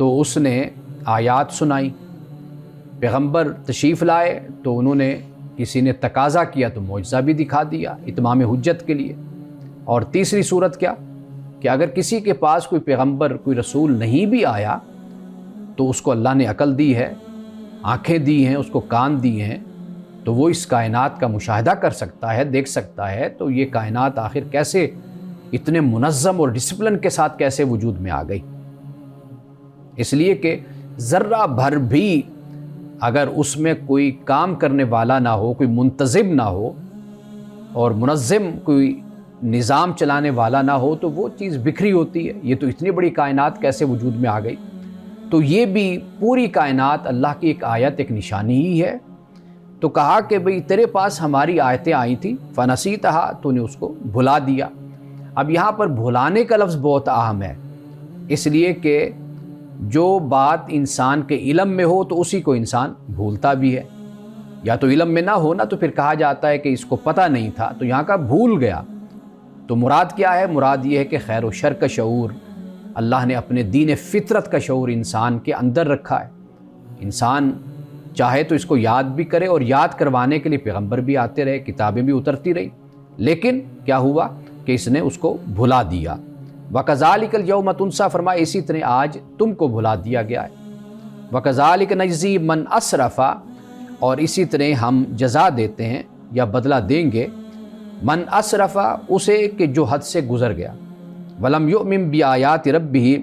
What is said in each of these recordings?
تو اس نے آیات سنائی، پیغمبر تشریف لائے تو انہوں نے کسی نے تقاضا کیا تو معجزہ بھی دکھا دیا اتمام حجت کے لیے۔ اور تیسری صورت کیا کہ اگر کسی کے پاس کوئی پیغمبر کوئی رسول نہیں بھی آیا تو اس کو اللہ نے عقل دی ہے، آنکھیں دی ہیں، اس کو کان دی ہیں، تو وہ اس کائنات کا مشاہدہ کر سکتا ہے، دیکھ سکتا ہے۔ تو یہ کائنات آخر کیسے اتنے منظم اور ڈسپلن کے ساتھ کیسے وجود میں آ گئی؟ اس لیے کہ ذرہ بھر بھی اگر اس میں کوئی کام کرنے والا نہ ہو، کوئی منتظم نہ ہو اور منظم کوئی نظام چلانے والا نہ ہو تو وہ چیز بکھری ہوتی ہے۔ یہ تو اتنی بڑی کائنات کیسے وجود میں آ گئی؟ تو یہ بھی پوری کائنات اللہ کی ایک آیت، ایک نشانی ہی ہے۔ تو کہا کہ بھئی تیرے پاس ہماری آیتیں آئی تھیں، فنسیتہا، تو نے اس کو بھلا دیا۔ اب یہاں پر بھلانے کا لفظ بہت اہم ہے، اس لیے کہ جو بات انسان کے علم میں ہو تو اسی کو انسان بھولتا بھی ہے، یا تو علم میں نہ ہونا تو پھر کہا جاتا ہے کہ اس کو پتہ نہیں تھا، تو یہاں کا بھول گیا۔ تو مراد کیا ہے؟ مراد یہ ہے کہ خیر و شر کا شعور اللہ نے اپنے دین فطرت کا شعور انسان کے اندر رکھا ہے۔ انسان چاہے تو اس کو یاد بھی کرے، اور یاد کروانے کے لیے پیغمبر بھی آتے رہے، کتابیں بھی اترتی رہی، لیکن کیا ہوا کہ اس نے اس کو بھلا دیا۔ وَكَذَلِكَ الْيَوْمَ تُنسَىٰ، فرمایا اسی طرح آج تم کو بھلا دیا گیا ہے۔ وَكَذَلِكَ نَجْزِي مَنْ أَسْرَفَ، اور اسی طرح ہم جزا دیتے ہیں یا بدلہ دیں گے من اسرف، اسے کہ جو حد سے گزر گیا، ولم یؤمن بآیات ربہ،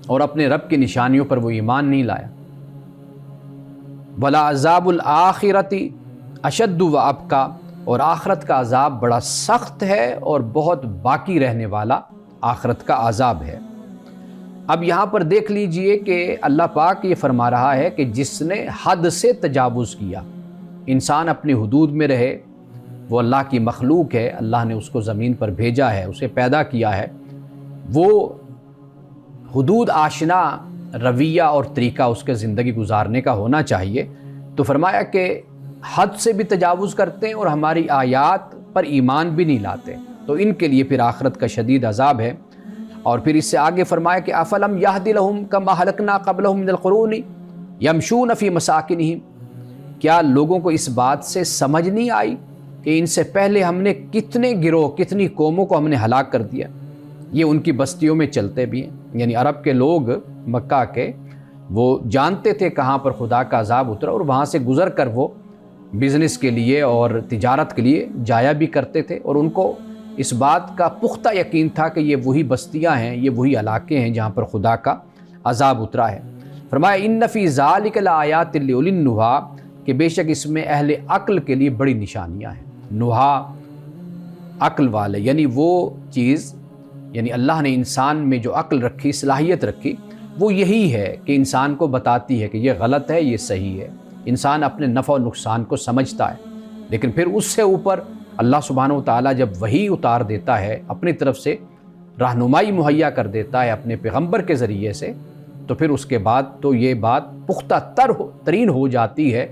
اور اپنے رب کی نشانیوں پر وہ ایمان نہیں لایا، ولعذاب الآخرۃ اشد وابقیٰ، اور آخرت کا عذاب بڑا سخت ہے اور بہت باقی رہنے والا آخرت کا عذاب ہے۔ اب یہاں پر دیکھ لیجئے کہ اللہ پاک یہ فرما رہا ہے کہ جس نے حد سے تجاوز کیا، انسان اپنی حدود میں رہے، وہ اللہ کی مخلوق ہے، اللہ نے اس کو زمین پر بھیجا ہے، اسے پیدا کیا ہے، وہ حدود آشنا رویہ اور طریقہ اس کے زندگی گزارنے کا ہونا چاہیے۔ تو فرمایا کہ حد سے بھی تجاوز کرتے ہیں اور ہماری آیات پر ایمان بھی نہیں لاتے، تو ان کے لیے پھر آخرت کا شدید عذاب ہے۔ اور پھر اس سے آگے فرمایا کہ افلم یہد لہم کما ہلکنا قبلہم من القرون یمشون فی مساکنہم، کیا لوگوں کو اس بات سے سمجھ نہیں آئی کہ ان سے پہلے ہم نے کتنے گروہ، کتنی قوموں کو ہم نے ہلاک کر دیا، یہ ان کی بستیوں میں چلتے بھی ہیں۔ یعنی عرب کے لوگ مکہ کے وہ جانتے تھے کہاں پر خدا کا عذاب اترا، اور وہاں سے گزر کر وہ بزنس کے لیے اور تجارت کے لیے جایا بھی کرتے تھے، اور ان کو اس بات کا پختہ یقین تھا کہ یہ وہی بستیاں ہیں، یہ وہی علاقے ہیں جہاں پر خدا کا عذاب اترا ہے۔ فرمایا ان فی ذالک لآیات لأولی النہیٰ، کہ بے شک اس میں اہل عقل کے لیے بڑی نشانیاں ہیں۔ نہا عقل والے، یعنی وہ چیز، یعنی اللہ نے انسان میں جو عقل رکھی، صلاحیت رکھی، وہ یہی ہے کہ انسان کو بتاتی ہے کہ یہ غلط ہے، یہ صحیح ہے۔ انسان اپنے نفع و نقصان کو سمجھتا ہے، لیکن پھر اس سے اوپر اللہ سبحانہ و تعالیٰ جب وحی اتار دیتا ہے، اپنی طرف سے رہنمائی مہیا کر دیتا ہے اپنے پیغمبر کے ذریعے سے، تو پھر اس کے بعد تو یہ بات پختہ ترین ہو جاتی ہے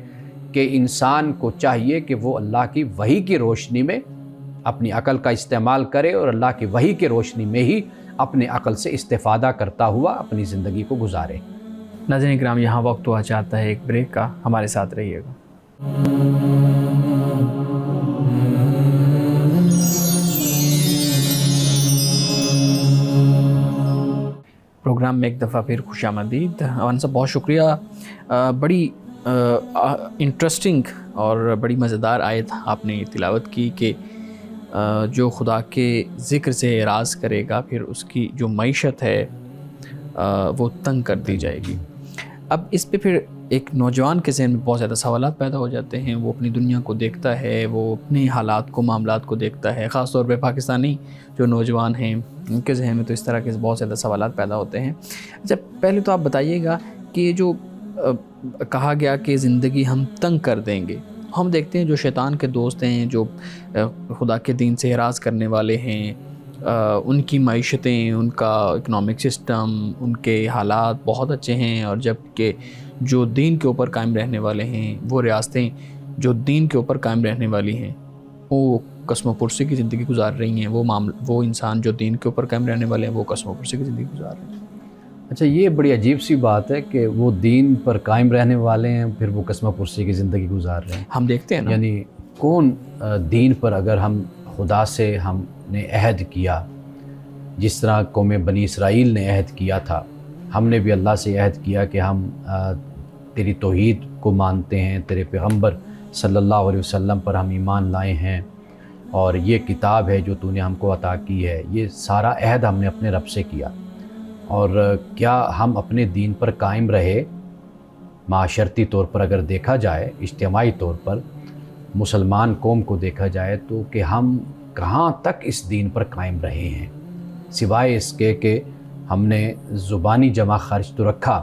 کہ انسان کو چاہیے کہ وہ اللہ کی وحی کی روشنی میں اپنی عقل کا استعمال کرے، اور اللہ کی وحی کی روشنی میں ہی اپنے عقل سے استفادہ کرتا ہوا اپنی زندگی کو گزارے۔ ناظرین کرام، یہاں وقت ہوا چاہتا ہے ایک بریک کا، ہمارے ساتھ رہیے گا۔ پروگرام میں ایک دفعہ پھر خوش آمدید۔ اوان صاحب بہت شکریہ، بڑی انٹرسٹنگ اور بڑی مزیدار آیت آپ نے تلاوت کی کہ جو خدا کے ذکر سے اعراض کرے گا پھر اس کی جو معیشت ہے وہ تنگ کر دی جائے گی۔ اب اس پہ پھر ایک نوجوان کے ذہن میں بہت زیادہ سوالات پیدا ہو جاتے ہیں، وہ اپنی دنیا کو دیکھتا ہے، وہ اپنے حالات کو، معاملات کو دیکھتا ہے، خاص طور پہ پاکستانی جو نوجوان ہیں ان کے ذہن میں تو اس طرح کے بہت زیادہ سوالات پیدا ہوتے ہیں۔ اچھا، پہلے تو آپ بتائیے گا کہ یہ جو کہا گیا کہ زندگی ہم تنگ کر دیں گے، ہم دیکھتے ہیں جو شیطان کے دوست ہیں، جو خدا کے دین سے اعراض کرنے والے ہیں، ان کی معیشتیں، ان کا اکنامک سسٹم، ان کے حالات بہت اچھے ہیں، اور جب کہ جو دین کے اوپر قائم رہنے والے ہیں، وہ ریاستیں جو دین کے اوپر قائم رہنے والی ہیں، وہ قسم و پرسی کی زندگی گزار رہی ہیں، وہ انسان جو دین کے اوپر قائم رہنے والے ہیں وہ قسم و پرسی کی زندگی گزار رہے ہیں۔ اچھا، یہ بڑی عجیب سی بات ہے کہ وہ دین پر قائم رہنے والے ہیں، پھر وہ قسمہ پرسی کی زندگی گزار رہے ہیں. ہم دیکھتے ہیں نا، یعنی کون دین پر، اگر ہم خدا سے ہم نے عہد کیا جس طرح قوم بنی اسرائیل نے عہد کیا تھا، ہم نے بھی اللہ سے عہد کیا کہ ہم تیری توحید کو مانتے ہیں، تیرے پیغمبر صلی اللہ علیہ وسلم پر ہم ایمان لائے ہیں، اور یہ کتاب ہے جو تو نے ہم کو عطا کی ہے. یہ سارا عہد ہم نے اپنے رب سے کیا. اور کیا ہم اپنے دین پر قائم رہے؟ معاشرتی طور پر اگر دیکھا جائے، اجتماعی طور پر مسلمان قوم کو دیکھا جائے تو کہ ہم کہاں تک اس دین پر قائم رہے ہیں، سوائے اس کے کہ ہم نے زبانی جمع خرچ تو رکھا،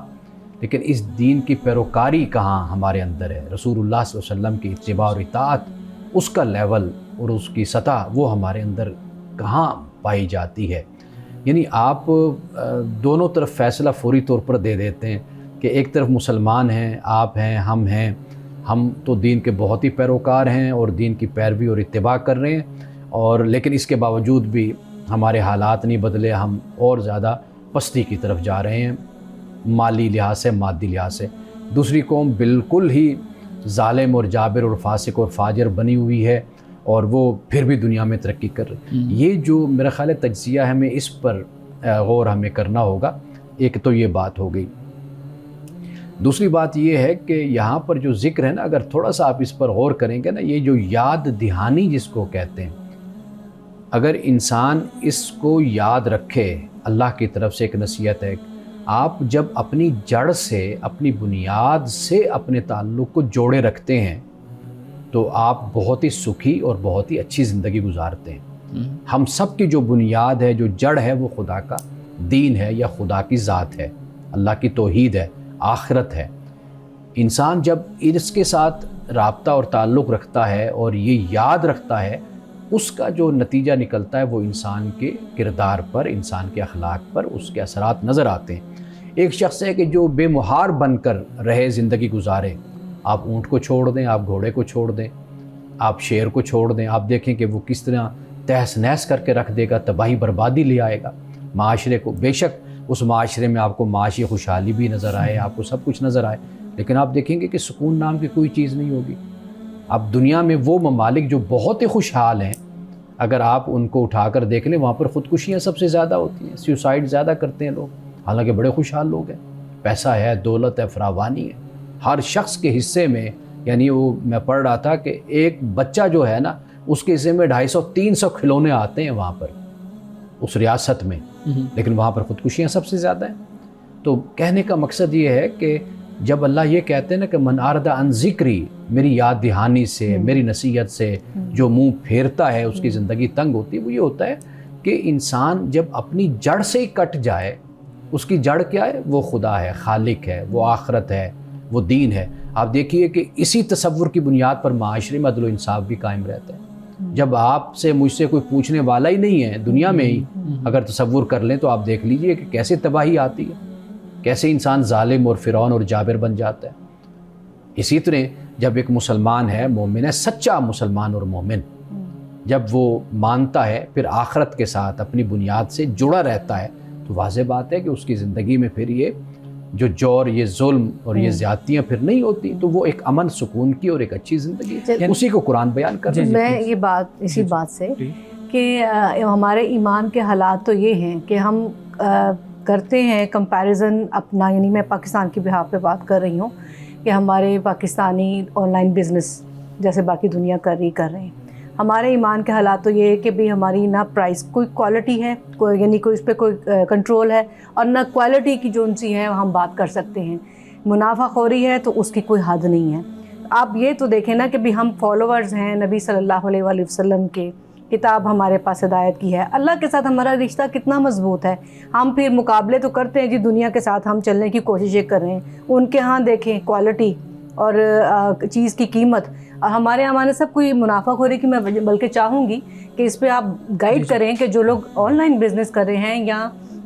لیکن اس دین کی پیروکاری کہاں ہمارے اندر ہے؟ رسول اللہ صلی اللہ علیہ وسلم کی اتباع اور اطاعت، اس کا لیول اور اس کی سطح وہ ہمارے اندر کہاں پائی جاتی ہے؟ یعنی آپ دونوں طرف فیصلہ فوری طور پر دے دیتے ہیں کہ ایک طرف مسلمان ہیں، آپ ہیں، ہم تو دین کے بہت ہی پیروکار ہیں اور دین کی پیروی اور اتباع کر رہے ہیں، اور لیکن اس کے باوجود بھی ہمارے حالات نہیں بدلے، ہم اور زیادہ پستی کی طرف جا رہے ہیں مالی لحاظ سے، مادی لحاظ سے. دوسری قوم بالکل ہی ظالم اور جابر اور فاسق اور فاجر بنی ہوئی ہے، اور وہ پھر بھی دنیا میں ترقی کر رہے ہیں. یہ جو میرا خیال ہے تجزیہ ہمیں اس پر غور ہمیں کرنا ہوگا. ایک تو یہ بات ہو گئی. دوسری بات یہ ہے کہ یہاں پر جو ذکر ہے نا، اگر تھوڑا سا آپ اس پر غور کریں گے نا، یہ جو یاد دہانی جس کو کہتے ہیں، اگر انسان اس کو یاد رکھے، اللہ کی طرف سے ایک نصیحت ہے، آپ جب اپنی جڑ سے، اپنی بنیاد سے اپنے تعلق کو جوڑے رکھتے ہیں تو آپ بہت ہی سکھی اور بہت ہی اچھی زندگی گزارتے ہیں. ہم سب کی جو بنیاد ہے، جو جڑ ہے، وہ خدا کا دین ہے یا خدا کی ذات ہے، اللہ کی توحید ہے، آخرت ہے. انسان جب اس کے ساتھ رابطہ اور تعلق رکھتا ہے اور یہ یاد رکھتا ہے، اس کا جو نتیجہ نکلتا ہے وہ انسان کے کردار پر، انسان کے اخلاق پر اس کے اثرات نظر آتے ہیں. ایک شخص ہے کہ جو بے مہار بن کر رہے، زندگی گزارے. آپ اونٹ کو چھوڑ دیں، آپ گھوڑے کو چھوڑ دیں، آپ شیر کو چھوڑ دیں، آپ دیکھیں کہ وہ کس طرح تہس نہس کر کے رکھ دے گا، تباہی بربادی لے آئے گا معاشرے کو. بے شک اس معاشرے میں آپ کو معاشی خوشحالی بھی نظر آئے، آپ کو سب کچھ نظر آئے، لیکن آپ دیکھیں گے کہ سکون نام کی کوئی چیز نہیں ہوگی. اب دنیا میں وہ ممالک جو بہت ہی خوشحال ہیں، اگر آپ ان کو اٹھا کر دیکھ لیں، وہاں پر خودکشیاں سب سے زیادہ ہوتی ہیں، سیوسائڈ زیادہ کرتے ہیں لوگ، حالانکہ بڑے خوشحال لوگ ہیں، پیسہ ہے، دولت ہے، فراوانی ہے ہر شخص کے حصے میں. یعنی وہ میں پڑھ رہا تھا کہ ایک بچہ جو ہے نا، اس کے حصے میں 250-300 کھلونے آتے ہیں وہاں پر، اس ریاست میں، لیکن وہاں پر خودکشیاں سب سے زیادہ ہیں. تو کہنے کا مقصد یہ ہے کہ جب اللہ یہ کہتے ہیں نا کہ من اراد عن ذکری، میری یاد دہانی سے، میری نصیحت سے جو منہ پھیرتا ہے اس کی زندگی تنگ ہوتی ہے. وہ یہ ہوتا ہے کہ انسان جب اپنی جڑ سے ہی کٹ جائے، اس کی جڑ کیا ہے؟ وہ خدا ہے، خالق ہے، وہ آخرت ہے، وہ دین ہے. آپ دیکھیے کہ اسی تصور کی بنیاد پر معاشرے میں عدل و انصاف بھی قائم رہتا ہے. جب آپ سے مجھ سے کوئی پوچھنے والا ہی نہیں ہے دنیا میں ہی، اگر تصور کر لیں تو آپ دیکھ لیجئے کہ کیسے تباہی آتی ہے، کیسے انسان ظالم اور فرعون اور جابر بن جاتا ہے. اسی طرح جب ایک مسلمان ہے، مومن ہے، سچا مسلمان اور مومن، جب وہ مانتا ہے، پھر آخرت کے ساتھ اپنی بنیاد سے جڑا رہتا ہے، تو واضح بات ہے کہ اس کی زندگی میں پھر یہ جو جور، یہ ظلم اور یہ زیادتیاں پھر نہیں ہوتی. تو وہ ایک امن سکون کی اور ایک اچھی زندگی، اسی کو قرآن بیان کر رہا ہے. میں یہ بات اسی بات سے کہ ہمارے ایمان کے حالات تو یہ ہیں کہ ہم کرتے ہیں کمپیریزن اپنا، یعنی میں پاکستان کی بہاف پہ بات کر رہی ہوں کہ ہمارے پاکستانی آن لائن بزنس جیسے باقی دنیا کر رہے ہیں. ہمارے ایمان کے حالات تو یہ ہے کہ بھی ہماری نہ پرائس کوئی کوالٹی ہے، کوئی یعنی کوئی اس پہ کوئی کنٹرول ہے، اور نہ کوالٹی کی جو ان سی ہے ہم بات کر سکتے ہیں. منافع خوری ہے تو اس کی کوئی حد نہیں ہے. آپ یہ تو دیکھیں نا کہ بھی ہم فالوورز ہیں نبی صلی اللہ علیہ وآلہ وسلم کے، کتاب ہمارے پاس ہدایت کی ہے، اللہ کے ساتھ ہمارا رشتہ کتنا مضبوط ہے. ہم پھر مقابلے تو کرتے ہیں جی، دنیا کے ساتھ ہم چلنے کی کوششیں کر رہے ہیں، ان کے ہاں دیکھیں کوالٹی اور چیز کی قیمت. ہمارے ہمارے سب کوئی منافع خوری کی میں بلکہ چاہوں گی کہ اس پہ آپ گائیڈ کریں کہ جو لوگ آن لائن بزنس کر رہے ہیں یا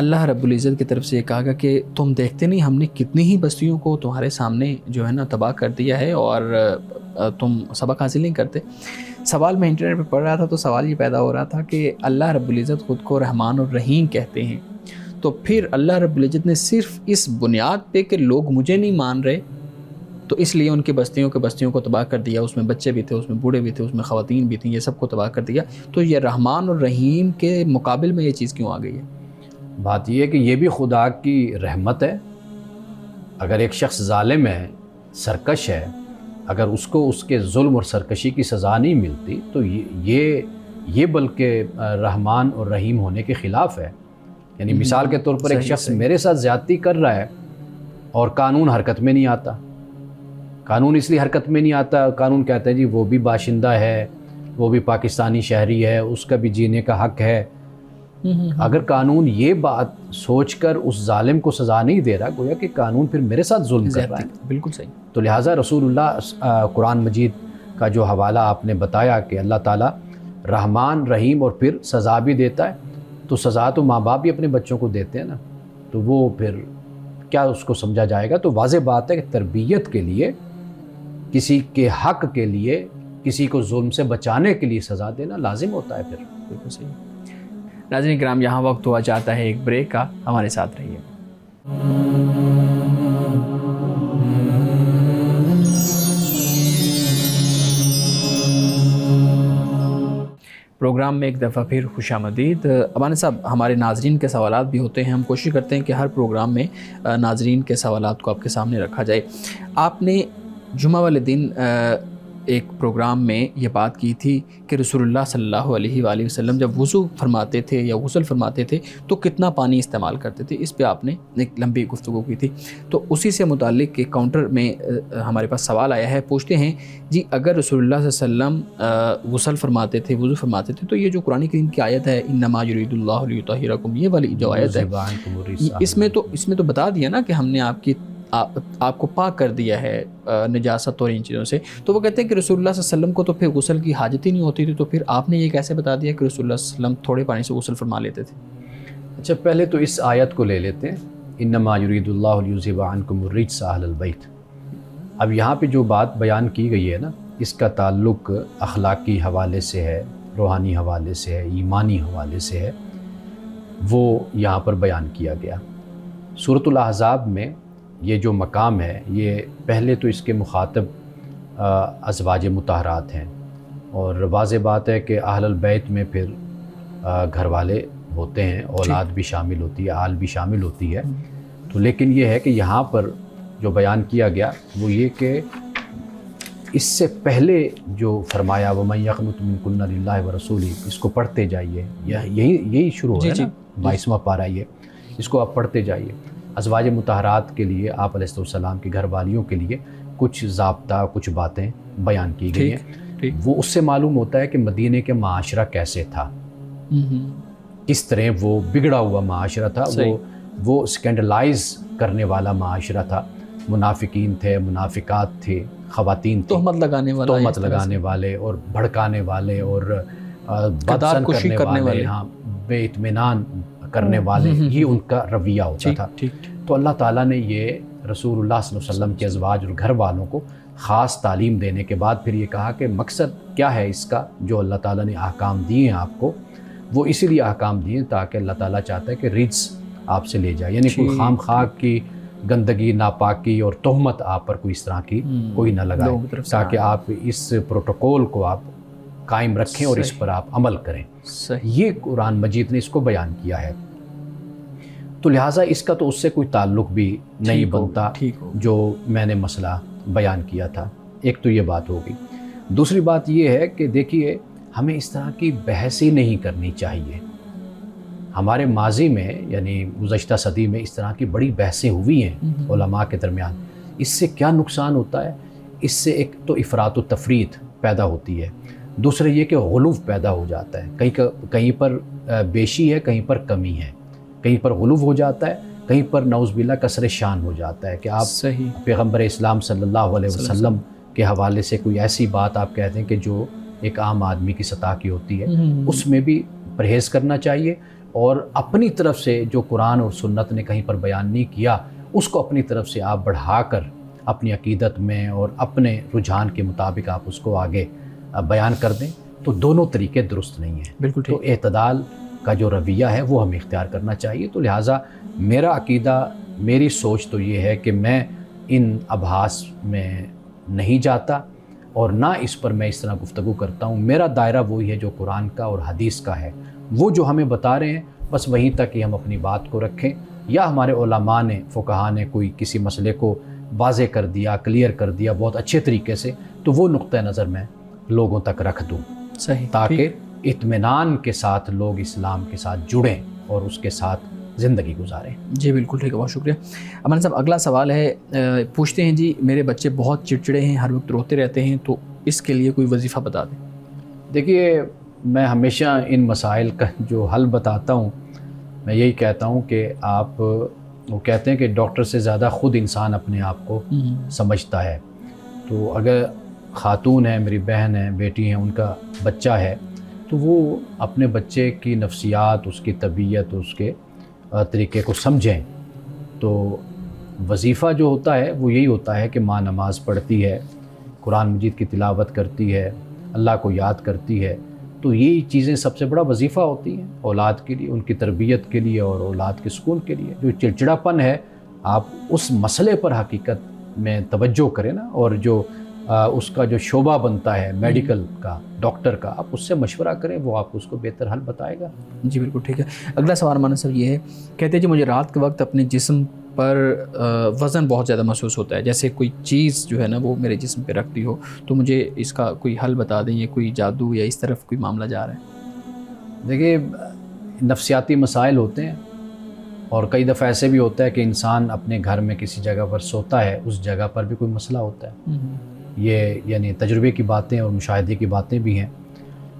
اللہ رب العزت کی طرف سے یہ کہا گا کہ تم دیکھتے نہیں ہم نے کتنی ہی بستیوں کو تمہارے سامنے جو ہے نا تباہ کر دیا ہے اور تم سبق حاصل نہیں کرتے. سوال میں انٹرنیٹ پہ پڑھ رہا تھا تو سوال یہ پیدا ہو رہا تھا کہ اللہ رب العزت خود کو رحمان اور رحیم کہتے ہیں، تو پھر اللہ رب العزت نے صرف اس بنیاد پہ کہ لوگ مجھے نہیں مان رہے تو اس لیے ان کی بستیوں کو تباہ کر دیا، اس میں بچے بھی تھے، اس میں بوڑھے بھی تھے، اس میں خواتین بھی تھیں، یہ سب کو تباہ کر دیا. تو یہ رحمان اور رحیم کے مقابل میں یہ چیز کیوں آ گئی ہے؟ بات یہ ہے کہ یہ بھی خدا کی رحمت ہے. اگر ایک شخص ظالم ہے، سرکش ہے، اگر اس کو اس کے ظلم اور سرکشی کی سزا نہیں ملتی تو یہ بلکہ رحمان اور رحیم ہونے کے خلاف ہے. یعنی مثال کے طور پر ایک شخص میرے ساتھ زیادتی کر رہا ہے اور قانون حرکت میں نہیں آتا. قانون اس لیے حرکت میں نہیں آتا، قانون کہتا ہے جی وہ بھی باشندہ ہے، وہ بھی پاکستانی شہری ہے، اس کا بھی جینے کا حق ہے. اگر قانون یہ بات سوچ کر اس ظالم کو سزا نہیں دے رہا، گویا کہ قانون پھر میرے ساتھ ظلم کر رہا ہے. بالکل صحیح. تو لہٰذا رسول اللہ قرآن مجید کا جو حوالہ آپ نے بتایا کہ اللہ تعالیٰ رحمان رحیم اور پھر سزا بھی دیتا ہے، تو سزا تو ماں باپ بھی اپنے بچوں کو دیتے ہیں نا، تو وہ پھر کیا اس کو سمجھا جائے گا؟ تو واضح بات ہے کہ تربیت کے لیے، کسی کے حق کے لیے، کسی کو ظلم سے بچانے کے لیے سزا دینا لازم ہوتا ہے. پھر بالکل صحیح. ناظرین کرام، یہاں وقت ہوا چاہتا ہے ایک بریک کا، ہمارے ساتھ رہیے. پروگرام میں ایک دفعہ پھر خوش آمدید. ابان صاحب، ہمارے ناظرین کے سوالات بھی ہوتے ہیں، ہم کوشش کرتے ہیں کہ ہر پروگرام میں ناظرین کے سوالات کو آپ کے سامنے رکھا جائے. آپ نے جمعہ والے دن ایک پروگرام میں یہ بات کی تھی کہ رسول اللہ صلی اللہ علیہ وآلہ وسلم جب وضو فرماتے تھے یا غسل فرماتے تھے تو کتنا پانی استعمال کرتے تھے. اس پہ آپ نے ایک لمبی گفتگو کی تھی. تو اسی سے متعلق ایک کاؤنٹر میں ہمارے پاس سوال آیا ہے. پوچھتے ہیں جی، اگر رسول اللہ صلی اللہ علیہ وسلم غسل فرماتے تھے، وضو فرماتے تھے، تو یہ جو قرآن کریم کی آیت ہے انما یرید اللہ لیطہرکم، یہ والی جو آیت ہے اس میں تو بتا دیا نا کہ ہم نے آپ کو پاک کر دیا ہے نجاست اور ان چیزوں سے. تو وہ کہتے ہیں کہ رسول اللہ صلی اللہ علیہ وسلم کو تو پھر غسل کی حاجت ہی نہیں ہوتی تھی، تو پھر آپ نے یہ کیسے بتا دیا کہ رسول اللہ صلی اللہ علیہ وسلم تھوڑے پانی سے غسل فرما لیتے تھے؟ اچھا، پہلے تو اس آیت کو لے لیتے ہیں، انما یرید اللہ لیذھب عنکم الرجس اہل البیت. اب یہاں پہ جو بات بیان کی گئی ہے نا، اس کا تعلق اخلاقی حوالے سے ہے، روحانی حوالے سے ہے، ایمانی حوالے سے ہے، وہ یہاں پر بیان کیا گیا. سورۃ الاحزاب میں یہ جو مقام ہے، یہ پہلے تو اس کے مخاطب ازواج مطہرات ہیں، اور واضح بات ہے کہ اہل البیت میں پھر گھر والے ہوتے ہیں، اولاد بھی شامل ہوتی ہے، آل بھی شامل ہوتی ہے. تو لیکن یہ ہے کہ یہاں پر جو بیان کیا گیا وہ یہ کہ اس سے پہلے جو فرمایا وَمَن يَقْنُتْ مِنكُنَّ لِلَّهِ وَرَسُولِهِ، اس کو پڑھتے جائیے. یہی شروع ہے نا، 22واں پارہ یہ، اس کو آپ پڑھتے جائیے. ازواج مطہرات کے لیے، آپ علیہ السلام کی گھر والیوں کے لیے کچھ ضابطہ، کچھ باتیں بیان کی گئی ہیں. وہ اس سے معلوم ہوتا ہے کہ مدینے کے معاشرہ کیسے تھا، کس طرح وہ بگڑا ہوا معاشرہ تھا، وہ سکینڈلائز کرنے والا معاشرہ تھا. منافقین تھے، منافقات تھے، خواتین تھیں، تہمت لگانے والے اور بھڑکانے والے اور بدسن کرنے والے، ہاں، بے اطمینان کرنے والے، یہ ان کا رویہ ہوتا تھا. تو اللہ تعالیٰ نے یہ رسول اللہ صلی اللہ علیہ وسلم کے ازواج اور گھر والوں کو خاص تعلیم دینے کے بعد پھر یہ کہا کہ مقصد کیا ہے اس کا، جو اللہ تعالیٰ نے احکام دیے ہیں آپ کو، وہ اسی لیے احکام دیے ہیں تاکہ اللہ تعالیٰ چاہتا ہے کہ رجس آپ سے لے جائے. یعنی کوئی خام خواہ کی گندگی، ناپاکی اور تہمت آپ پر کوئی اس طرح کی کوئی نہ لگائے، تاکہ آپ اس پروٹوکول کو آپ قائم رکھیں اور اس پر آپ عمل کریں. یہ قرآن مجید نے اس کو بیان کیا ہے. تو لہٰذا اس کا تو اس سے کوئی تعلق بھی نہیں بنتا جو میں نے مسئلہ بیان کیا تھا. ایک تو یہ بات ہوگی. دوسری بات یہ ہے کہ دیکھیے، ہمیں اس طرح کی بحث ہی نہیں کرنی چاہیے. ہمارے ماضی میں، یعنی گزشتہ صدی میں اس طرح کی بڑی بحثیں ہوئی ہیں علماء کے درمیان. اس سے کیا نقصان ہوتا ہے؟ اس سے ایک تو افراط و تفریط پیدا ہوتی ہے، دوسرا یہ کہ غلو پیدا ہو جاتا ہے. کہیں پر بیشی ہے، کہیں پر کمی ہے، کہیں پر غلو ہو جاتا ہے، کہیں پر نعوذ باللہ کثر شان ہو جاتا ہے کہ آپ پیغمبر اسلام صلی اللہ علیہ وسلم کے حوالے سے کوئی ایسی بات آپ کہتے ہیں کہ جو ایک عام آدمی کی سطح کی ہوتی ہے. اس میں بھی پرہیز کرنا چاہیے. اور اپنی طرف سے جو قرآن اور سنت نے کہیں پر بیان نہیں کیا اس کو اپنی طرف سے آپ بڑھا کر اپنی عقیدت میں اور اپنے رجحان کے مطابق آپ اس کو آگے بیان کر دیں تو دونوں طریقے درست نہیں ہیں. بالکل تو اعتدال کا جو رویہ ہے وہ ہمیں اختیار کرنا چاہیے. تو لہٰذا میرا عقیدہ، میری سوچ تو یہ ہے کہ میں ان ابحاث میں نہیں جاتا اور نہ اس پر میں اس طرح گفتگو کرتا ہوں. میرا دائرہ وہی ہے جو قرآن کا اور حدیث کا ہے. وہ جو ہمیں بتا رہے ہیں بس وہیں تک ہی ہم اپنی بات کو رکھیں، یا ہمارے علماء نے، فقہاء نے کوئی کسی مسئلے کو واضح کر دیا، کلیئر کر دیا بہت اچھے طریقے سے، تو وہ نقطہ نظر میں لوگوں تک رکھ دوں صحیح، تاکہ اطمینان کے ساتھ لوگ اسلام کے ساتھ جڑیں اور اس کے ساتھ زندگی گزاریں. جی بالکل ٹھیک ہے، بہت شکریہ. امان صاحب اگلا سوال ہے، پوچھتے ہیں جی میرے بچے بہت چڑچڑے ہیں، ہر وقت روتے رہتے ہیں، تو اس کے لیے کوئی وظیفہ بتا دیں. دیکھیے میں ہمیشہ ان مسائل کا جو حل بتاتا ہوں میں یہی کہتا ہوں کہ آپ، وہ کہتے ہیں کہ ڈاکٹر سے زیادہ خود انسان اپنے آپ کو سمجھتا ہے. تو اگر خاتون ہے، میری بہن ہے، بیٹی ہیں، ان کا بچہ ہے، تو وہ اپنے بچے کی نفسیات، اس کی طبیعت، اس کے طریقے کو سمجھیں. تو وظیفہ جو ہوتا ہے وہ یہی ہوتا ہے کہ ماں نماز پڑھتی ہے، قرآن مجید کی تلاوت کرتی ہے، اللہ کو یاد کرتی ہے. تو یہی چیزیں سب سے بڑا وظیفہ ہوتی ہیں اولاد کے لیے، ان کی تربیت کے لیے اور اولاد کے سکون کے لیے. جو چڑچڑاپن ہے آپ اس مسئلے پر حقیقت میں توجہ کریں نا، اور جو اس کا جو شعبہ بنتا ہے میڈیکل کا، ڈاکٹر کا، آپ اس سے مشورہ کریں، وہ آپ اس کو بہتر حل بتائے گا. جی بالکل ٹھیک ہے. اگلا سوال مولانا صاحب یہ ہے، کہتے ہیں جی مجھے رات کے وقت اپنے جسم پر وزن بہت زیادہ محسوس ہوتا ہے، جیسے کوئی چیز جو ہے نا وہ میرے جسم پہ رکھتی ہو، تو مجھے اس کا کوئی حل بتا دیں، یہ کوئی جادو یا اس طرف کوئی معاملہ جا رہا ہے؟ دیکھیے نفسیاتی مسائل ہوتے ہیں، اور کئی دفعہ ایسے بھی ہوتا ہے کہ انسان اپنے گھر میں کسی جگہ پر سوتا ہے، اس جگہ پر بھی کوئی مسئلہ ہوتا ہے. یہ یعنی تجربے کی باتیں اور مشاہدے کی باتیں بھی ہیں.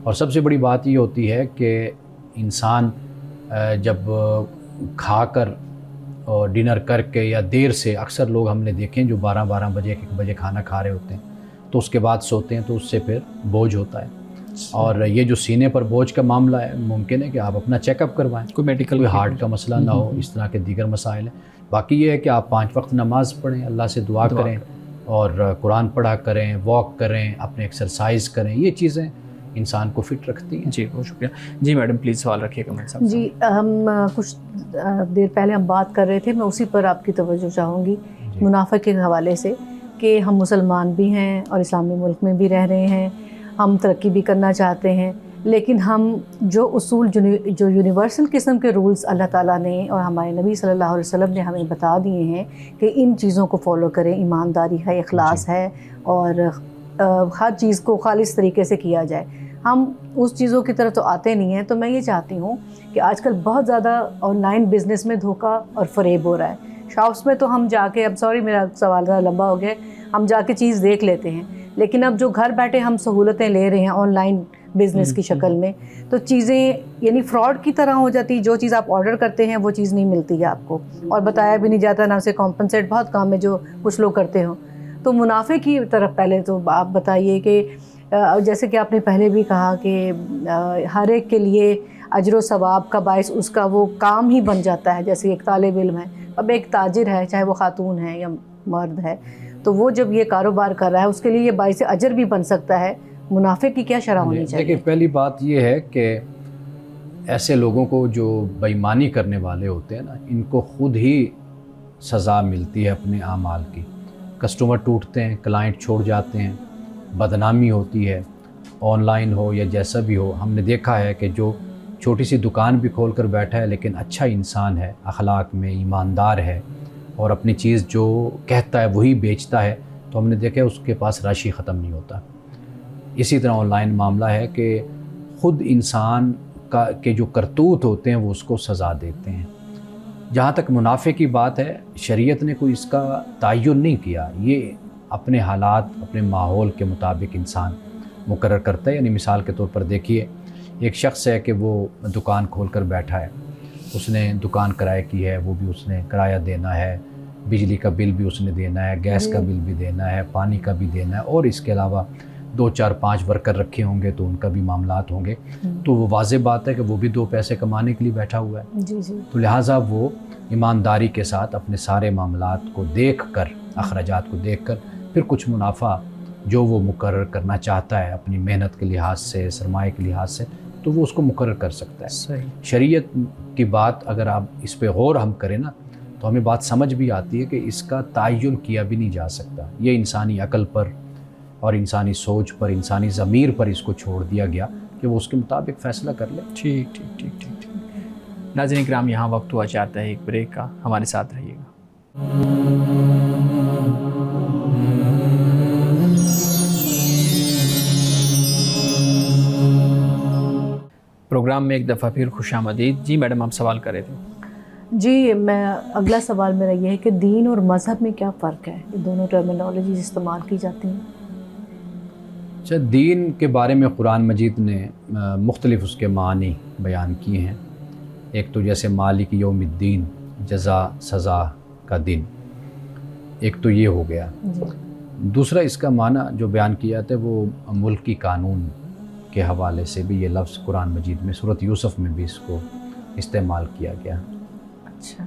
اور سب سے بڑی بات یہ ہوتی ہے کہ انسان جب کھا کر اور ڈنر کر کے یا دیر سے، اکثر لوگ ہم نے دیکھیں جو 12 بجے 1 بجے کھانا کھا رہے ہوتے ہیں تو اس کے بعد سوتے ہیں، تو اس سے پھر بوجھ ہوتا ہے. اور یہ جو سینے پر بوجھ کا معاملہ ہے، ممکن ہے کہ آپ اپنا چیک اپ کروائیں، کوئی میڈیکل، کوئی ہارٹ کا مسئلہ نہ ہو، اس طرح کے دیگر مسائل ہیں. باقی یہ ہے کہ آپ 5 وقت نماز پڑھیں، اللہ سے دعا کریں اور قرآن پڑھا کریں، واک کریں، اپنے ایکسرسائز کریں. یہ چیزیں انسان کو فٹ رکھتی ہیں. جی بہت شکریہ. جی میڈم پلیز سوال رکھیے گا. صاحب جی ہم کچھ دیر پہلے ہم بات کر رہے تھے، میں اسی پر آپ کی توجہ چاہوں گی منافع کے حوالے سے، کہ ہم مسلمان بھی ہیں اور اسلامی ملک میں بھی رہ رہے ہیں، ہم ترقی بھی کرنا چاہتے ہیں، لیکن ہم جو اصول جو یونیورسل قسم کے رولز اللہ تعالیٰ نے اور ہمارے نبی صلی اللہ علیہ وسلم نے ہمیں بتا دیے ہیں کہ ان چیزوں کو فالو کریں، ایمانداری ہے، اخلاص ہے، اور ہر چیز کو خالص طریقے سے کیا جائے، ہم اس چیزوں کی طرف تو آتے نہیں ہیں. تو میں یہ چاہتی ہوں کہ آج کل بہت زیادہ آن لائن بزنس میں دھوکہ اور فریب ہو رہا ہے. شاپس میں تو ہم جا کے، اب سوری میرا سوال ذرا لمبا ہو گیا، ہم جا کے چیز دیکھ لیتے ہیں، لیکن اب جو گھر بیٹھے ہم سہولتیں لے رہے ہیں آن لائن بزنس کی شکل میں، تو چیزیں یعنی فراڈ کی طرح ہو جاتی. جو چیز آپ آرڈر کرتے ہیں وہ چیز نہیں ملتی ہے آپ کو، اور بتایا بھی نہیں جاتا، نہ اسے کمپنسیٹ. بہت کام ہے جو کچھ لوگ کرتے ہوں. تو منافع کی طرف پہلے تو آپ بتائیے کہ جیسے کہ آپ نے پہلے بھی کہا کہ ہر ایک کے لیے اجر و ثواب کا باعث اس کا وہ کام ہی بن جاتا ہے. جیسے ایک طالب علم ہے، اب ایک تاجر ہے، چاہے وہ خاتون ہے یا مرد ہے، تو وہ جب یہ کاروبار کر رہا ہے اس کے لیے یہ باعث اجر بھی بن سکتا ہے. منافع کی کیا شرح ہونی چاہیے؟ دیکھیے پہلی بات یہ ہے کہ ایسے لوگوں کو جو بے ایمانی کرنے والے ہوتے ہیں نا، ان کو خود ہی سزا ملتی ہے اپنے اعمال کی. کسٹمر ٹوٹتے ہیں، کلائنٹ چھوڑ جاتے ہیں، بدنامی ہوتی ہے، آن لائن ہو یا جیسا بھی ہو. ہم نے دیکھا ہے کہ جو چھوٹی سی دکان بھی کھول کر بیٹھا ہے لیکن اچھا انسان ہے، اخلاق میں ایماندار ہے، اور اپنی چیز جو کہتا ہے وہی بیچتا ہے، تو ہم نے دیکھا اس کے پاس راشی ختم نہیں ہوتا. اسی طرح آن لائن معاملہ ہے کہ خود انسان کے جو کرتوت ہوتے ہیں وہ اس کو سزا دیتے ہیں. جہاں تک منافع کی بات ہے، شریعت نے کوئی اس کا تعین نہیں کیا، یہ اپنے حالات، اپنے ماحول کے مطابق انسان مقرر کرتا ہے. یعنی مثال کے طور پر دیکھیے، ایک شخص ہے کہ وہ دکان کھول کر بیٹھا ہے، اس نے دکان کرائے کی ہے، وہ بھی اس نے کرایہ دینا ہے، بجلی کا بل بھی اس نے دینا ہے، گیس کا بل بھی دینا ہے، پانی کا بھی دینا ہے، اور اس کے علاوہ 2 4 5 ورکر رکھے ہوں گے تو ان کا بھی معاملات ہوں گے، تو وہ واضح بات ہے کہ وہ بھی 2 پیسے کمانے کے لیے بیٹھا ہوا ہے، جی جی، تو لہٰذا وہ ایمانداری کے ساتھ اپنے سارے معاملات کو دیکھ کر، اخراجات کو دیکھ کر پھر کچھ منافع جو وہ مقرر کرنا چاہتا ہے اپنی محنت کے لحاظ سے، سرمایہ کے لحاظ سے، تو وہ اس کو مقرر کر سکتا ہے۔ صحیح۔ شریعت کی بات اگر آپ اس پہ غور ہم کریں نا تو ہمیں بات سمجھ بھی آتی ہے کہ اس کا تعین کیا بھی نہیں جا سکتا، یہ انسانی عقل پر اور انسانی سوچ پر، انسانی ضمیر پر اس کو چھوڑ دیا گیا کہ وہ اس کے مطابق فیصلہ کر لے۔ ٹھیک ٹھیک ٹھیک ٹھیک ٹھیک۔ ناظرین کرام، یہاں وقت ہوا چاہتا ہے ایک بریک کا، ہمارے ساتھ رہیے گا۔ پروگرام میں ایک دفعہ پھر خوش آمدید۔ جی میڈم، آپ سوال کر رہے تھے۔ جی، میں اگلا سوال میرا یہ ہے کہ دین اور مذہب میں کیا فرق ہے؟ یہ دونوں ٹرمینالوجیز استعمال کی جاتی ہیں۔ اچھا، دین کے بارے میں قرآن مجید نے مختلف اس کے معنی بیان کیے ہیں۔ ایک تو جیسے مالک یوم الدین، جزا سزا کا دن، ایک تو یہ ہو گیا۔ جی، دوسرا اس کا معنی جو بیان کیا جاتا ہے وہ ملکی قانون کے حوالے سے بھی یہ لفظ قرآن مجید میں سورۃ یوسف میں بھی اس کو استعمال کیا گیا۔ اچھا،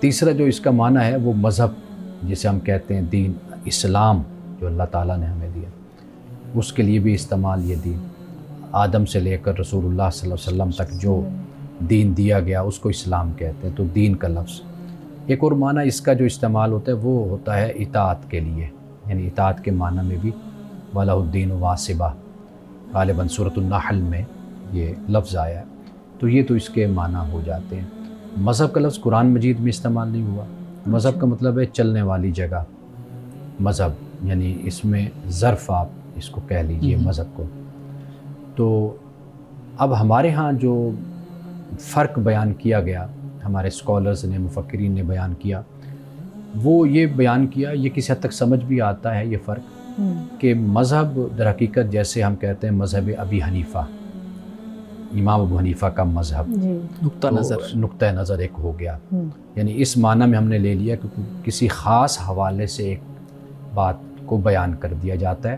تیسرا جو اس کا معنی ہے وہ مذہب، جسے ہم کہتے ہیں دین، اسلام جو اللہ تعالیٰ نے ہمیں دیا، اس کے لیے بھی استعمال یہ دین، آدم سے لے کر رسول اللہ صلی اللہ علیہ وسلم تک جو دین دیا گیا اس کو اسلام کہتے ہیں، تو دین کا لفظ۔ ایک اور معنی اس کا جو استعمال ہوتا ہے وہ ہوتا ہے اطاعت کے لیے، یعنی اطاعت کے معنی میں بھی وَلَهُ الدِّينُ وَاصِبًا، غالباً سورۃ النحل میں یہ لفظ آیا ہے، تو یہ تو اس کے معنی ہو جاتے ہیں۔ مذہب کا لفظ قرآن مجید میں استعمال نہیں ہوا۔ مذہب کا مطلب ہے چلنے والی جگہ، مذہب یعنی اس میں ظرف آپ اس کو کہہ لیجئے مذہب کو۔ تو اب ہمارے ہاں جو فرق بیان کیا گیا، ہمارے اسکالرز نے، مفکرین نے بیان کیا، وہ یہ بیان کیا، یہ کسی حد تک سمجھ بھی آتا ہے یہ فرق، کہ مذہب در حقیقت جیسے ہم کہتے ہیں مذہب ابی حنیفہ، امام ابو حنیفہ کا مذہب، نقطہ نظر ایک ہو گیا، یعنی اس معنی میں ہم نے لے لیا کہ کسی خاص حوالے سے ایک بات کو بیان کر دیا جاتا ہے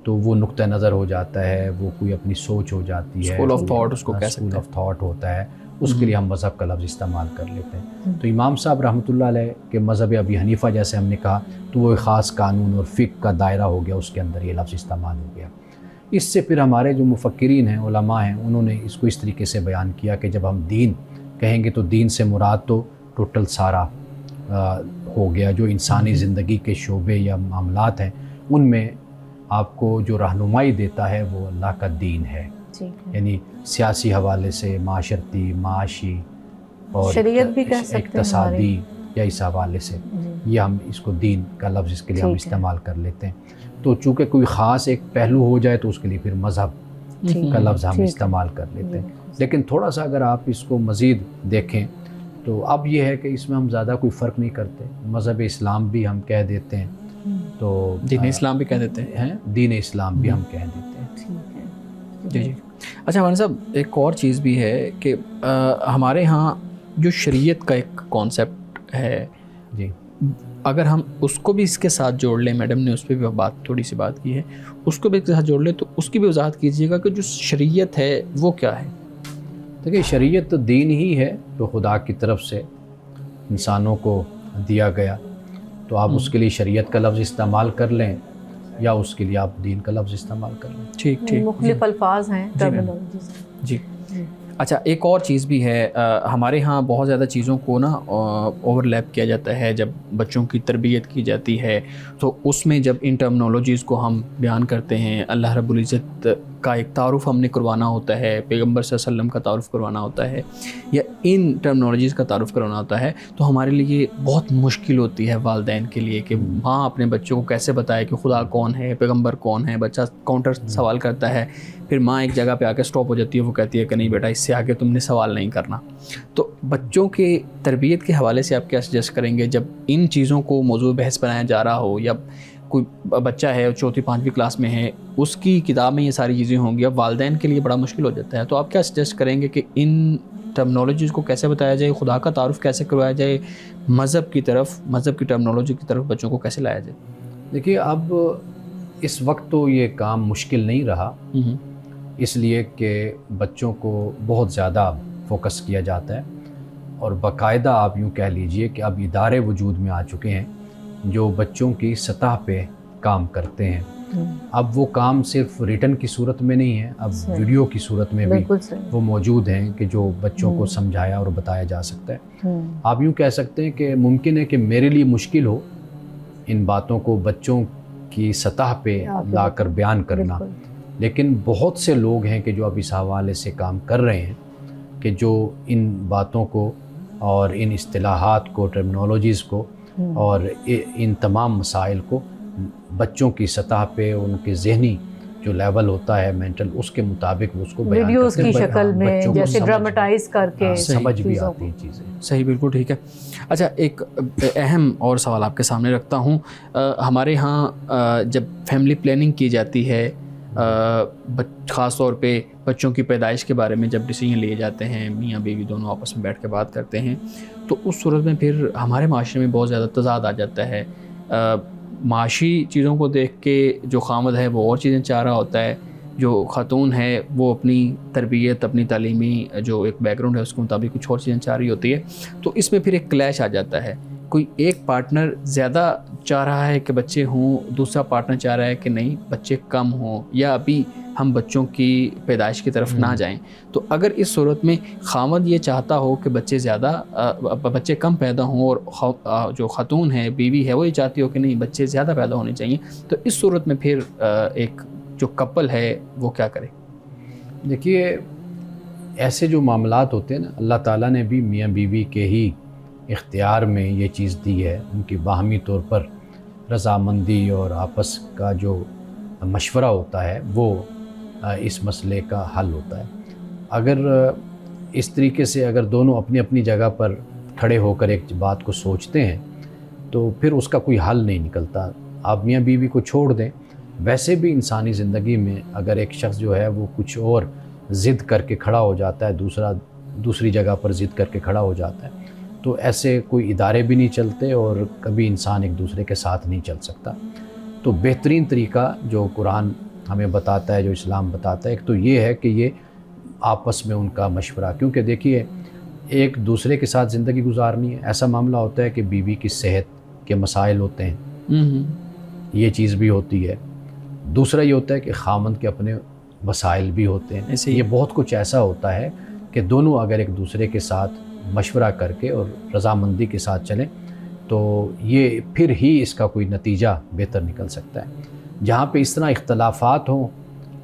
تو وہ نقطہ نظر ہو جاتا ہے، وہ کوئی اپنی سوچ ہو جاتی ہے، اسکول آف تھاٹ اس کو کہہ سکتے ہیں، اسکول آف تھاٹ ہوتا ہے، اس کے لیے ہم مذہب کا لفظ استعمال کر لیتے ہیں۔ تو امام صاحب رحمۃ اللہ علیہ کے مذہب ابی حنیفہ جیسے ہم نے کہا تو وہ ایک خاص قانون اور فقہ کا دائرہ ہو گیا، اس کے اندر یہ لفظ استعمال ہو گیا۔ اس سے پھر ہمارے جو مفکرین ہیں، علماء ہیں، انہوں نے اس کو اس طریقے سے بیان کیا کہ جب ہم دین کہیں گے تو دین سے مراد تو ٹوٹل سارا ہو گیا، جو انسانی زندگی کے شعبے یا معاملات ہیں ان میں آپ کو جو رہنمائی دیتا ہے وہ اللہ کا دین ہے، یعنی سیاسی حوالے سے، معاشرتی، معاشی اور شریعت بھی کہہ سکتے ہیں، اقتصادی یا اس حوالے سے یہ ہم اس کو دین کا لفظ اس کے لیے ہم استعمال کر لیتے ہیں۔ تو چونکہ کوئی خاص ایک پہلو ہو جائے تو اس کے لیے پھر مذہب کا لفظ ہم استعمال کر لیتے ہیں۔ لیکن تھوڑا سا اگر آپ اس کو مزید دیکھیں تو اب یہ ہے کہ اس میں ہم زیادہ کوئی فرق نہیں کرتے، مذہب اسلام بھی ہم کہہ دیتے ہیں، تو دین اسلام بھی کہہ دیتے ہیں، دین اسلام بھی ہم کہہ دیتے ہیں۔ جی جی۔ اچھا مولانا صاحب، ایک اور چیز بھی ہے کہ ہمارے ہاں جو شریعت کا ایک کانسیپٹ ہے، جی، اگر ہم اس کو بھی اس کے ساتھ جوڑ لیں، میڈم نے اس پہ بھی تھوڑی سی بات کی ہے، اس کو بھی اس کے ساتھ جوڑ لیں تو اس کی بھی وضاحت کیجیے گا کہ جو شریعت ہے وہ کیا ہے؟ دیکھیے، شریعت تو دین ہی ہے جو خدا کی طرف سے انسانوں کو دیا گیا، تو آپ اس کے لیے شریعت کا لفظ استعمال کر لیں یا اس کے لیے آپ دین کا لفظ استعمال کر لیں۔ ٹھیک ٹھیک، مختلف الفاظ ہیں، ٹرمینالوجیز ہیں۔ جی۔ اچھا، ایک اور چیز بھی ہے، ہمارے ہاں بہت زیادہ چیزوں کو نا اوور لیپ کیا جاتا ہے جب بچوں کی تربیت کی جاتی ہے، تو اس میں جب ان ٹرمنالوجیز کو ہم بیان کرتے ہیں، اللہ رب العزت کا ایک تعارف ہم نے کروانا ہوتا ہے، پیغمبر صلی اللہ علیہ وسلم کا تعارف کروانا ہوتا ہے، یا ان ٹرمنالوجیز کا تعارف کروانا ہوتا ہے، تو ہمارے لیے بہت مشکل ہوتی ہے والدین کے لیے کہ ماں اپنے بچوں کو کیسے بتائے کہ خدا کون ہے، پیغمبر کون ہے۔ بچہ کاؤنٹر سوال کرتا ہے، پھر ماں ایک جگہ پہ آ کے اسٹاپ ہو جاتی ہے، وہ کہتی ہے کہ نہیں بیٹا، اس سے آگے تم نے سوال نہیں کرنا۔ تو بچوں کے تربیت کے حوالے سے آپ کیا سجیسٹ کریں گے جب ان چیزوں کو موضوع بحث بنایا جا رہا ہو، یا کوئی بچہ ہے 4th 5ویں کلاس میں ہے، اس کی کتاب میں یہ ساری چیزیں ہوں گی، اب والدین کے لیے بڑا مشکل ہو جاتا ہے، تو آپ کیا سجیسٹ کریں گے کہ ان ٹرمنالوجیز کو کیسے بتایا جائے، خدا کا تعارف کیسے کروایا جائے، مذہب کی طرف، مذہب کی ٹرمنالوجی کی طرف بچوں کو کیسے لایا جائے؟ دیکھیے، اب اس وقت تو یہ کام مشکل نہیں رہا، اس لیے کہ بچوں کو بہت زیادہ فوکس کیا جاتا ہے، اور باقاعدہ آپ یوں کہہ لیجئے کہ اب ادارے وجود میں آ چکے ہیں جو بچوں کی سطح پہ کام کرتے ہیں۔ اب وہ کام صرف ریٹن کی صورت میں نہیں ہے، اب ویڈیو کی صورت میں بھی وہ موجود ہیں کہ جو بچوں کو سمجھایا اور بتایا جا سکتا ہے۔ آپ یوں کہہ سکتے ہیں کہ ممکن ہے کہ میرے لیے مشکل ہو ان باتوں کو بچوں کی سطح پہ لا کر بیان کرنا، لیکن بہت سے لوگ ہیں کہ جو اب اس حوالے سے کام کر رہے ہیں کہ جو ان باتوں کو اور ان اصطلاحات کو، ٹرمنالوجیز کو اور ان تمام مسائل کو بچوں کی سطح پہ ان کے ذہنی جو لیول ہوتا ہے مینٹل، اس کے مطابق اس کو بیان ویڈیوز کی شکل میں بچوں کو جیسے ڈراماٹائز کر کے سمجھ بھی آتی ہیں چیزیں۔ صحیح، بالکل ٹھیک ہے۔ اچھا، ایک اہم اور سوال آپ کے سامنے رکھتا ہوں۔ ہمارے ہاں جب فیملی پلاننگ کی جاتی ہے، خاص طور پہ بچوں کی پیدائش کے بارے میں جب ڈیسیجن لیے جاتے ہیں، میاں بیوی دونوں آپس میں بیٹھ کے بات کرتے ہیں، تو اس صورت میں پھر ہمارے معاشرے میں بہت زیادہ تضاد آ جاتا ہے۔ معاشی چیزوں کو دیکھ کے جو خامد ہے وہ اور چیزیں چاہ رہا ہوتا ہے، جو خاتون ہے وہ اپنی تربیت، اپنی تعلیمی جو ایک بیک گراؤنڈ ہے اس کے مطابق کچھ اور چیزیں چاہ رہی ہوتی ہے، تو اس میں پھر ایک کلیش آ جاتا ہے۔ کوئی ایک پارٹنر زیادہ چاہ رہا ہے کہ بچے ہوں، دوسرا پارٹنر چاہ رہا ہے کہ نہیں بچے کم ہوں، یا ابھی ہم بچوں کی پیدائش کی طرف نہ جائیں۔ تو اگر اس صورت میں خامد یہ چاہتا ہو کہ بچے کم پیدا ہوں، اور جو خاتون ہے، بیوی ہے، وہ یہ چاہتی ہو کہ نہیں بچے زیادہ پیدا ہونے چاہیے، تو اس صورت میں پھر ایک جو کپل ہے وہ کیا کرے؟ دیکھیے، ایسے جو معاملات ہوتے ہیں نا، اللہ تعالیٰ نے بھی میاں بیوی کے ہی اختیار میں یہ چیز دی ہے، ان کی باہمی طور پر رضامندی اور آپس کا جو مشورہ ہوتا ہے وہ اس مسئلے کا حل ہوتا ہے۔ اگر اس طریقے سے اگر دونوں اپنی اپنی جگہ پر کھڑے ہو کر ایک بات کو سوچتے ہیں تو پھر اس کا کوئی حل نہیں نکلتا۔ آپ میاں بیوی کو چھوڑ دیں، ویسے بھی انسانی زندگی میں اگر ایک شخص جو ہے وہ کچھ اور ضد کر کے کھڑا ہو جاتا ہے، دوسری جگہ پر ضد کر کے کھڑا ہو جاتا ہے، تو ایسے کوئی ادارے بھی نہیں چلتے اور کبھی انسان ایک دوسرے کے ساتھ نہیں چل سکتا۔ تو بہترین طریقہ جو قرآن ہمیں بتاتا ہے، جو اسلام بتاتا ہے، ایک تو یہ ہے کہ یہ آپس میں ان کا مشورہ، کیونکہ دیکھیے ایک دوسرے کے ساتھ زندگی گزارنی ہے، ایسا معاملہ ہوتا ہے کہ بیوی کی صحت کے مسائل ہوتے ہیں، یہ چیز بھی ہوتی ہے۔ دوسرا یہ ہوتا ہے کہ خامند کے اپنے وسائل بھی ہوتے ہیں، یہ بہت کچھ ایسا ہوتا ہے کہ دونوں اگر ایک دوسرے کے ساتھ مشورہ کر کے اور رضامندی کے ساتھ چلیں تو یہ پھر ہی اس کا کوئی نتیجہ بہتر نکل سکتا ہے۔ جہاں پہ اس طرح اختلافات ہوں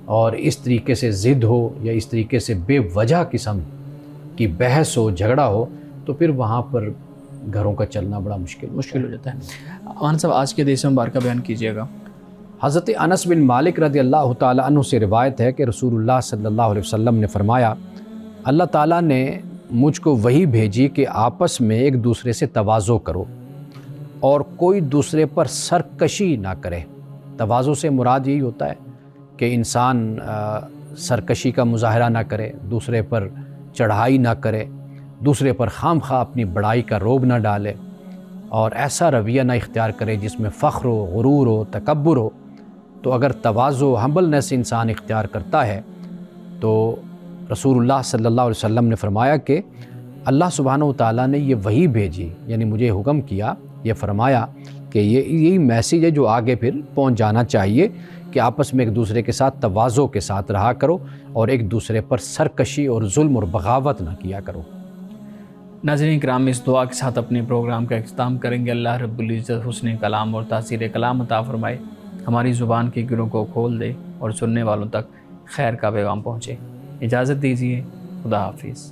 اور اس طریقے سے ضد ہو یا اس طریقے سے بے وجہ قسم کی بحث ہو، جھگڑا ہو، تو پھر وہاں پر گھروں کا چلنا بڑا مشکل ہو جاتا ہے۔ مان صاحب، آج کے حدیث مبارکہ بیان کیجیے گا۔ حضرت انس بن مالک رضی اللہ تعالیٰ عنہ سے روایت ہے کہ رسول اللہ صلی اللہ علیہ وسلم نے فرمایا، اللہ تعالیٰ نے مجھ کو وحی بھیجی کہ آپس میں ایک دوسرے سے تواضع کرو اور کوئی دوسرے پر سرکشی نہ کرے۔ تواضع سے مراد یہی ہوتا ہے کہ انسان سرکشی کا مظاہرہ نہ کرے، دوسرے پر چڑھائی نہ کرے، دوسرے پر خام خواہ اپنی بڑائی کا روب نہ ڈالے، اور ایسا رویہ نہ اختیار کرے جس میں فخر ہو، غرور ہو، تکبر ہو۔ تو اگر تواضع، ہمبلنس انسان اختیار کرتا ہے تو رسول اللہ صلی اللہ علیہ وسلم نے فرمایا کہ اللہ سبحانہ و تعالیٰ نے یہ وحی بھیجی، یعنی مجھے حکم کیا، یہ فرمایا کہ یہی میسیج ہے جو آگے پھر پہنچ جانا چاہیے کہ آپس میں ایک دوسرے کے ساتھ تواضع کے ساتھ رہا کرو اور ایک دوسرے پر سرکشی اور ظلم اور بغاوت نہ کیا کرو۔ ناظرین کرام، اس دعا کے ساتھ اپنے پروگرام کا اختتام کریں گے۔ اللہ رب العزت حسن کلام اور تاثیر کلام عطا فرمائے، ہماری زبان کے گروں کو کھول دے اور سننے والوں تک خیر کا پیغام پہنچے۔ اجازت دیجیے، خدا حافظ۔